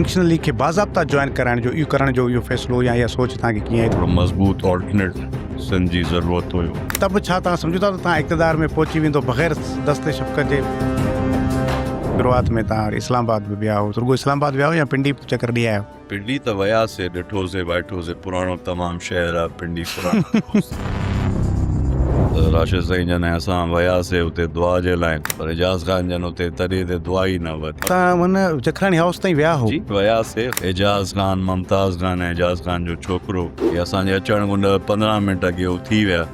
Functionally खे बाज़ाब्ता join कराइण जो इहो करण जो इहो फ़ैसिलो या इहा सोच तव्हांखे कीअं आहे? थोरो मज़बूत ऑर्डिनेशन जी ज़रूरत हुयो। त बि छा तव्हां सम्झो था त तव्हां इक़्तिदार में पहुची वेंदो बग़ैर दस्ते शफ़क़त जे? शुरूआत में तव्हां इस्लामाबाद में विया हो, रुगो इस्लामाबाद विया हो या पिंडी चकर ॾी आया हो? पिंडी त वियासीं, ॾिठोसीं वाइठोसीं, पुराणो तमामु शहर आहे पिंडी पुराणो। राशिद साईं जन ऐं असां वियासीं उते दुआ जे लाइ, पर एजाज़ ख़ान जन उते तॾहिं ते दुआ ई न वरिती। तव्हां हुन जखरानी हाउस ताईं विया हो? जी वियासीं। एजाज़ ख़ान, मुमताज़ ख़ान ऐं एजाज़ ख़ान जो छोकिरो, इहे असांजे अचण खां 10-15 मिंट अॻे उहो थी विया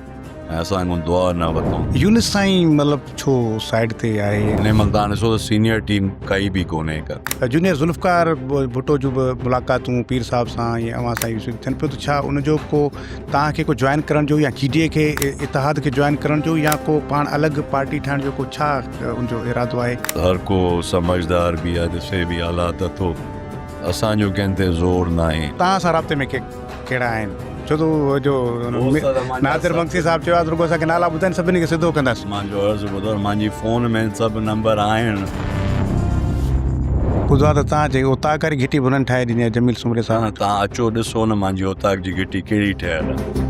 ऐं असां खां दुआ न वरितऊं। यूनिस साईं मतिलबु छो साइड ते आहे? हिन महिल तव्हां ॾिसो त सीनियर टीम काई बि कोन्हे का। जूनियर ज़ुल्फ़कार भुट्टो जूं बि मुलाक़ातूं पीर साहिब सां या अवां सां थियनि पियो, त छा उनजो को तव्हांखे को जॉइन करण जो या GDA खे इतिहाद खे जॉइन करण जो या को पाण अलॻि पार्टी ठाहिण जो को छा उनजो इरादो आहे? हर को समझदार बि आहे, ॾिसे बि हालात थो, असांजो कंहिं ते ज़ोर न आहे। तव्हां सां राब्ते में कहिड़ा आहिनि? छो त जो नादिर बंसी साहिबु चयो आहे रुगो असांखे नाला ॿुधाइनि सभिनी खे सिधो कंदासीं। मुंहिंजो अर्ज़ु ॿुधो, मुंहिंजी फ़ोन में सभु नंबर आहिनि। ॿुधो आहे त तव्हां जे उताकारी घिटी बि उन्हनि ठाहे ॾिनी आहे जमील सुमरे सां। तव्हां अचो ॾिसो न मुंहिंजी उताक जी घिटी कहिड़ी ठहियल आहे।